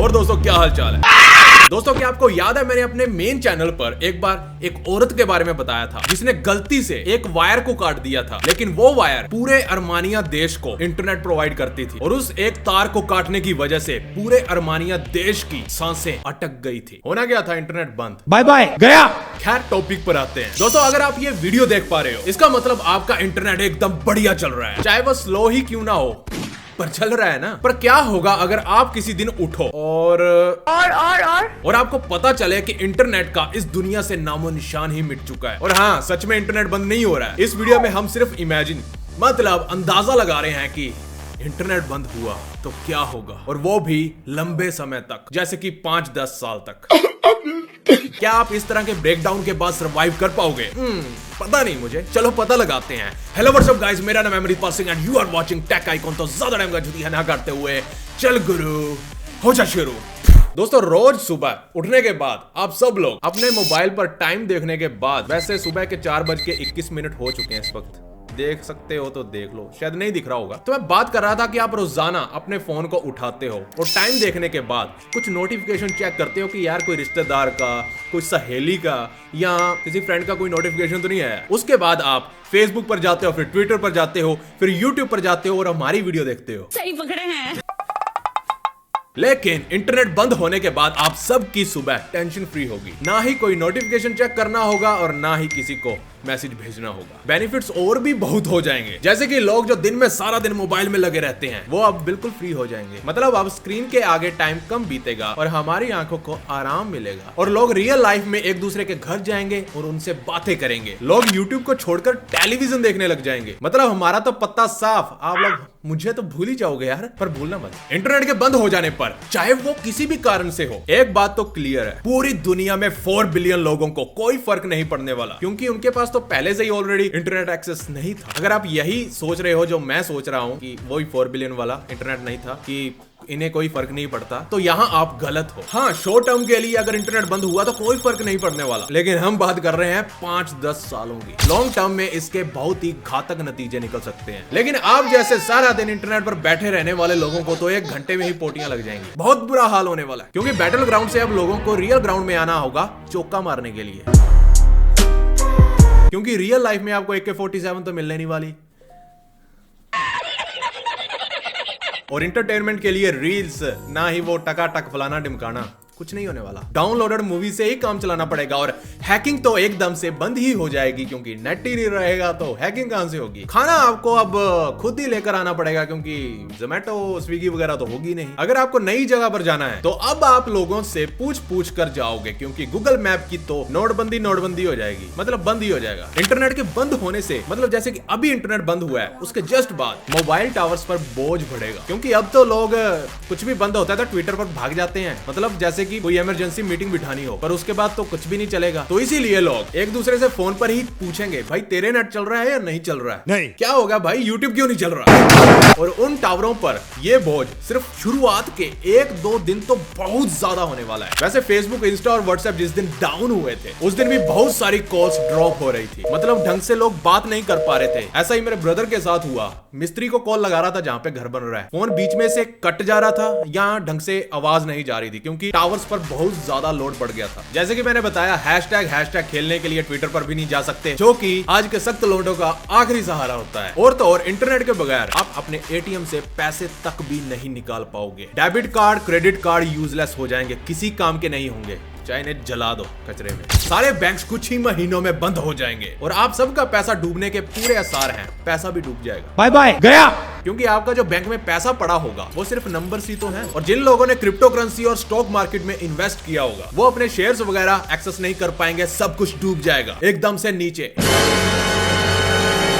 और दोस्तों क्या हाल चाल है? दोस्तों क्या आपको याद है मैंने अपने मेन चैनल पर एक बार एक औरत के बारे में बताया था जिसने गलती से एक वायर को काट दिया था, लेकिन वो वायर पूरे अर्मानिया देश को इंटरनेट प्रोवाइड करती थी और उस एक तार को काटने की वजह से पूरे अर्मानिया देश की सांसें अटक गई थी। होना क्या था? इंटरनेट बंद। बाय बाय गया। खैर टॉपिक पर आते हैं। दोस्तों अगर आप ये वीडियो देख पा रहे हो इसका मतलब आपका इंटरनेट एकदम बढ़िया चल रहा है, चाहे वो स्लो ही क्यों ना हो पर चल रहा है ना। पर क्या होगा अगर आप किसी दिन उठो और आपको पता चले कि इंटरनेट का इस दुनिया से नामो निशान ही मिट चुका है। और हाँ, सच में इंटरनेट बंद नहीं हो रहा है। इस वीडियो में हम सिर्फ इमेजिन मतलब अंदाजा लगा रहे हैं कि इंटरनेट बंद हुआ तो क्या होगा, और वो भी लंबे समय तक, जैसे कि 5-10 साल तक। क्या आप इस तरह के ब्रेकडाउन के बाद सरवाइव कर पाओगे? पता नहीं मुझे, चलो पता लगाते हैं। हेलो व्हाट्सअप गाइस, मेरा नाम है Amritpal Singh and you are watching Tech Icon. तो ज्यादा टाइम का जुतिया ना करते हुए चल गुरु हो जा शुरू। दोस्तों रोज सुबह उठने के बाद आप सब लोग अपने मोबाइल पर टाइम देखने के बाद, वैसे सुबह के 4:21 हो चुके हैं इस वक्त, देख सकते हो तो देख लो, शायद नहीं दिख रहा होगा। तो मैं बात कर रहा था कि आप रोजाना अपने फोन को उठाते हो और टाइम देखने के बाद कुछ नोटिफिकेशन चेक करते हो कि यार कोई रिश्तेदार का, कोई सहेली का या किसी फ्रेंड का कोई नोटिफिकेशन तो नहीं आया। उसके बाद आप फेसबुक पर जाते हो, फिर ट्विटर पर जाते हो, फिर यूट्यूब पर जाते हो और हमारी वीडियो देखते हो। सही पकड़े हैं। लेकिन इंटरनेट बंद होने के बाद आप सबकी सुबह टेंशन फ्री होगी, ना ही कोई नोटिफिकेशन चेक करना होगा और ना ही किसी को मैसेज भेजना होगा। बेनिफिट्स और भी बहुत हो जाएंगे, जैसे कि लोग जो दिन में सारा दिन मोबाइल में लगे रहते हैं वो अब बिल्कुल फ्री हो जाएंगे। मतलब अब स्क्रीन के आगे टाइम कम बीतेगा और हमारी आंखों को आराम मिलेगा और लोग रियल लाइफ में एक दूसरे के घर जाएंगे और उनसे बातें करेंगे। लोग यूट्यूब को छोड़कर टेलीविजन देखने लग जाएंगे। मतलब हमारा तो पत्ता साफ, आप लोग मुझे तो भूल ही जाओगे यार, पर भूलना मत। इंटरनेट के बंद हो जाने पर चाहे वो किसी भी कारण से हो, एक बात तो क्लियर है, पूरी दुनिया में 4 बिलियन लोगों को कोई फर्क नहीं पड़ने वाला, क्योंकि उनके पास तो पहले से ही ऑलरेडी इंटरनेट एक्सेस नहीं था। अगर आप यही सोच रहे हो जो मैं सोच रहा हूं कि वही 4 बिलियन वाला इंटरनेट नहीं था, कि इन्हें कोई फर्क नहीं पड़ता, तो यहाँ आप गलत हो। हाँ, शॉर्ट टर्म के लिए अगर इंटरनेट बंद हुआ तो कोई फर्क नहीं पड़ने वाला, लेकिन हम बात कर रहे हैं 5-10 सालों की। लॉन्ग टर्म में इसके बहुत ही घातक नतीजे निकल सकते हैं। लेकिन आप जैसे सारा दिन इंटरनेट पर बैठे रहने वाले लोगों को तो 1 घंटे में ही पोटियां लग जाएंगी। बहुत बुरा हाल होने वाला है, क्योंकि बैटल ग्राउंड से अब लोगों को रियल ग्राउंड में आना होगा चौका मारने के लिए, क्योंकि रियल लाइफ में आपको AK-47 तो मिलने नहीं वाली। और इंटरटेनमेंट के लिए रील्स, ना ही वो टका-टक फलाना ढिमकाना, कुछ नहीं होने वाला। डाउनलोडेड मूवी से ही काम चलाना पड़ेगा और हैकिंग तो एकदम से बंद ही हो जाएगी, क्योंकि नेट ही नहीं रहेगा तो हैकिंग कहां से होगी। खाना आपको अब खुद ही लेकर आना पड़ेगा, क्योंकि जोमेटो स्विगी वगैरह तो होगी नहीं। अगर आपको नई जगह पर जाना है तो अब आप लोगों से पूछ कर जाओगे, क्योंकि गूगल मैप की तो नोटबंदी हो जाएगी, मतलब बंद ही हो जाएगा। इंटरनेट के बंद होने से, मतलब जैसे कि अभी इंटरनेट बंद हुआ है उसके जस्ट बाद मोबाइल टावर्स पर बोझ बढ़ेगा, क्योंकि अब तो लोग कुछ भी बंद होता है तो ट्विटर पर भाग जाते हैं, मतलब जैसे कि कोई इमरजेंसी मीटिंग बिठानी हो, पर उसके बाद तो कुछ भी नहीं चलेगा। तो इसीलिए लोग एक दूसरे से फोन पर ही पूछेंगे, भाई तेरे नेट चल रहा है या नहीं चल रहा है? नहीं। क्या होगा भाई, यूट्यूब क्यों नहीं चल रहा? और उन टावरों पर ये बोझ सिर्फ शुरुआत के 1-2 दिन तो बहुत ज्यादा होने वाला है। वैसे फेसबुक, इंस्टा और व्हाट्सएप जिस दिन डाउन हुए थे उस दिन भी बहुत सारी कॉल्स ड्रॉप हो रही थी, मतलब ढंग से लोग बात नहीं कर पा रहे थे। ऐसा ही मेरे ब्रदर के साथ हुआ। मिस्त्री को कॉल लगा रहा था जहां पे घर बन रहा है, फोन बीच में से कट जा रहा था या ढंग से आवाज नहीं जा रही थी, क्योंकि टावर्स पर बहुत ज्यादा लोड पड़ गया था। जैसे कि मैंने बताया, हैशटैग खेलने के लिए ट्विटर पर भी नहीं जा सकते, जो कि आज के सख्त लोडों का आखिरी सहारा होता है। और तो और इंटरनेट के बगैर आप अपने ATM से पैसे तक भी नहीं निकाल पाओगे। Debit card, credit card useless हो जाएंगे, किसी काम के नहीं होंगे, चाहे इन्हें जला दो कचरे में। सारे बैंक्स कुछ ही महीनों में बंद हो जाएंगे और आप सबका पैसा डूबने के पूरे आसार हैं। पैसा भी डूब जाएगा। बाय बाय गया। क्योंकि आपका जो बैंक में पैसा पड़ा होगा वो सिर्फ नंबर्स ही तो हैं। और जिन लोगों ने क्रिप्टो करेंसी और स्टॉक मार्केट में इन्वेस्ट किया होगा वो अपने शेयर्स वगैरह एक्सेस नहीं कर पाएंगे, सब कुछ डूब जाएगा एकदम से नीचे।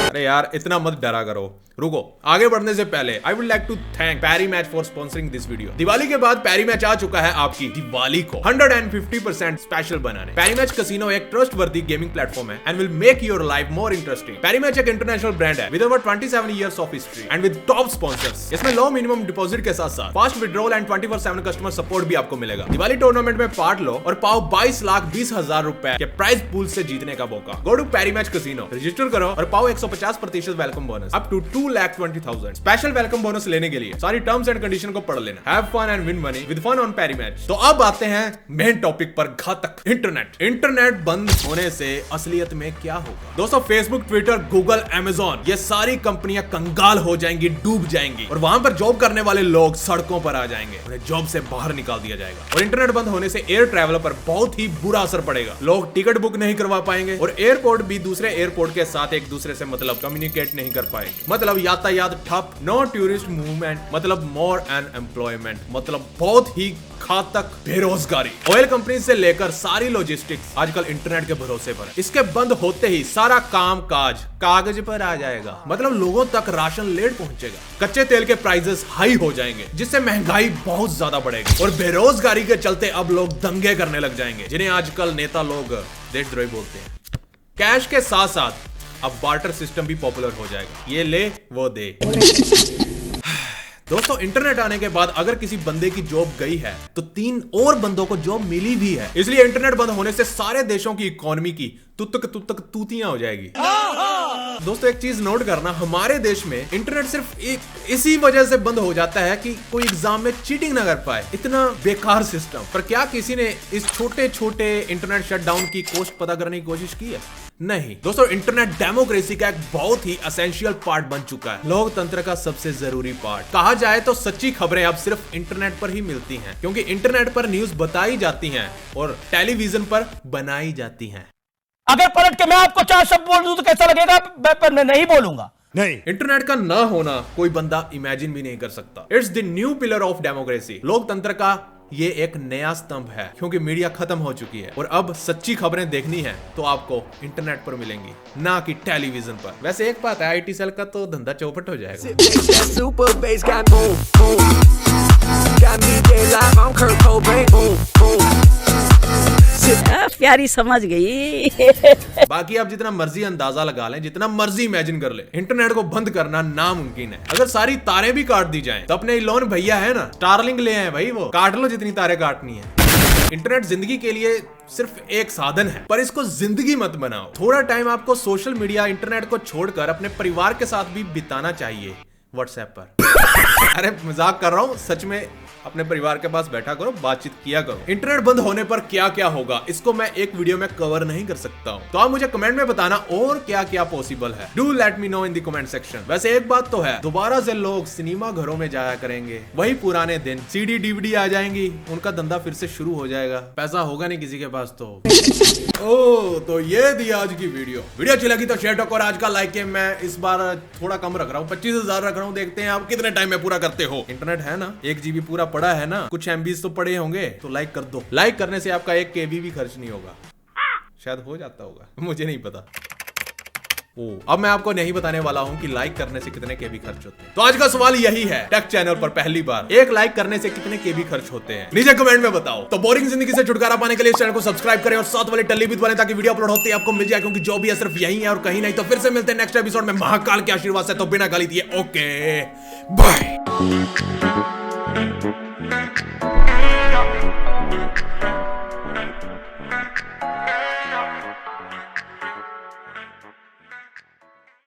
अरे यार इतना मत डरा करो, रुको। आगे बढ़ने से पहले I would like to thank Parimatch for sponsoring this video. Diwali के बाद पैरी मैच आ चुका है आपकी दिवाली को 150% स्पेशल बनाने। पैरी मैच कसिनो एक ट्रस्टवर्दी गेमिंग प्लेटफॉर्म है and will make your life more interesting. Parimatch एक इंटरनेशनल ब्रांड है with over 27 years of history and with top sponsors. इसमें लो मिनिमम डिपॉजिट के साथ साथ fast withdrawal and 24/7 customer support भी आपको मिलेगा। दिवाली टूर्नामेंट में पार्ट लो और पाओ 22,20,000 रुपए के प्राइज पूल से जीतने का मौका। Go to Parimatch casino, register करो और पाओ 150 50% welcome bonus up to 2,20,000। Special welcome bonus लेने के लिए सारी टर्म्स एंड कंडीशन को पढ़ लेना। Have fun and win money with fun on Parimatch. तो अब आते हैं मेन टॉपिक पर, घातक इंटरनेट बंद होने से असलियत में क्या होगा। दोस्तों फेसबुक, ट्विटर, गूगल, अमेज़न ये सारी कंपनियां कंगाल हो जाएंगी, डूब जाएंगी और वहां पर जॉब करने वाले लोग सड़कों पर आ जाएंगे, उन्हें जॉब से बाहर निकाल दिया जाएगा। और इंटरनेट बंद होने से एयर ट्रैवल पर बहुत ही बुरा असर पड़ेगा। लोग टिकट बुक नहीं करवा पाएंगे और एयरपोर्ट भी दूसरे एयरपोर्ट के साथ एक दूसरे से मतलब कम्युनिकेट नहीं कर पाएंगे। मतलब यातायात ठप, नो टूरिस्ट मूवमेंट, मतलब मोर अनएम्प्लॉयमेंट, मतलब बहुत ही घातक बेरोजगारी। ऑयल कंपनी से लेकर सारी लॉजिस्टिक्स आजकल इंटरनेट के भरोसे पर है। इसके बंद होते ही सारा काम काज कागज पर आ जाएगा, मतलब लोगों तक राशन लेट पहुंचेगा। कच्चे तेल के प्राइसेस हाई हो जाएंगे जिससे महंगाई बहुत ज्यादा बढ़ेगी और बेरोजगारी के चलते अब लोग दंगे करने लग जाएंगे, जिन्हें आजकल नेता लोग देशद्रोही बोलते हैं। कैश के साथ साथ अब बार्टर सिस्टम भी पॉपुलर हो जाएगा, ये ले वो दे। दोस्तों इंटरनेट आने के बाद अगर किसी बंदे की जॉब गई है तो 3 और बंदों को जॉब मिली भी है। इसलिए इंटरनेट बंद होने से सारे देशों की इकोनॉमी की तुतक तूतियां हो जाएगी। दोस्तों एक चीज नोट करना, हमारे देश में इंटरनेट सिर्फ इसी वजह से बंद हो जाता है कि कोई एग्जाम में चीटिंग ना कर पाए। इतना बेकार सिस्टम। पर क्या किसी ने इस छोटे छोटे इंटरनेट शटडाउन की कॉस्ट पता करने की कोशिश की है? नहीं। दोस्तों इंटरनेट डेमोक्रेसी का एक बहुत ही एसेंशियल पार्ट बन चुका है, लोकतंत्र का सबसे जरूरी पार्ट। कहा जाए तो सच्ची खबरें अब सिर्फ इंटरनेट पर ही मिलती हैं, क्योंकि इंटरनेट पर न्यूज बताई जाती हैं और टेलीविजन पर बनाई जाती हैं। अगर पलट के मैं आपको 4 शब्द बोल दूं तो कैसा लगेगा? पर मैं नहीं बोलूंगा। नहीं, इंटरनेट का ना होना कोई बंदा इमेजिन भी नहीं कर सकता। It's the new pillar of democracy. लोकतंत्र का ये एक नया स्तंभ है, क्योंकि मीडिया खत्म हो चुकी है और अब सच्ची खबरें देखनी है तो आपको इंटरनेट पर मिलेंगी, ना कि टेलीविजन पर। वैसे एक बात है, आईटी सेल का तो धंधा चौपट हो जाएगा। प्यारी समझ गई। बाकी आप जितना मर्जी अंदाजा लगा लें, जितना मर्जी इमेजिन कर ले, इंटरनेट को बंद करना नामुमकिन है। अगर सारी तारें भी काट दी जाएं, तो अपने इलोन भैया है ना, स्टारलिंक ले आए भाई, वो काट लो जितनी तारें काटनी है। इंटरनेट जिंदगी के लिए सिर्फ एक साधन है, पर इसको जिंदगी मत बनाओ। थोड़ा टाइम आपको सोशल मीडिया, इंटरनेट को छोड़कर अपने परिवार के साथ भी बिताना चाहिए, व्हाट्सएप पर। अरे मजाक कर रहा हूँ, सच में अपने परिवार के पास बैठा करो, बातचीत किया करो। इंटरनेट बंद होने पर क्या क्या होगा इसको मैं एक वीडियो में कवर नहीं कर सकता हूँ, तो आप मुझे कमेंट में बताना और क्या क्या पॉसिबल है। Do let me know in the comment section. वैसे एक बात तो है, दोबारा से लोग सिनेमा घरों में जाया करेंगे, वही पुराने दिन। सीडी डीवीडी आ जाएंगी, उनका धंधा फिर से शुरू हो जाएगा। पैसा होगा नहीं किसी के पास तो। ओ तो ये थी आज की वीडियो अच्छी लगी तो शेयर और आज का लाइक के मैं इस बार थोड़ा कम रख रहा हूँ, 25,000 रख रहा हूँ। देखते हैं आप कितने टाइम में पूरा करते हो। इंटरनेट है ना, 1 GB पूरा पड़ा है ना, कुछ MBs तो पड़े होंगे, तो लाइक कर दो। लाइक करने से आपका 1 KB भी खर्च नहीं होगा, शायद हो जाता होगा, मुझे नहीं पता। अब मैं आपको नहीं बताने वाला हूं कि लाइक करने से कितने केबी खर्च होते हैं। तो आज का सवाल यही है, टेक चैनल पर पहली बार 1 लाइक करने से कितने केबी खर्च होते हैं, नीचे कमेंट में बताओ। तो बोरिंग जिंदगी से छुटकारा पाने के लिए इस चैनल को सब्सक्राइब करें और साथ वाले टल्ली बीत वाले, ताकि वीडियो अपलोड होते ही आपको मिल जाए, क्योंकि जो भी है सिर्फ यही है और कहीं नहीं। तो फिर से मिलते हैं नेक्स्ट एपिसोड में। महाकाल के आशीर्वाद से, तो बिना गाली दिए ओके बाय।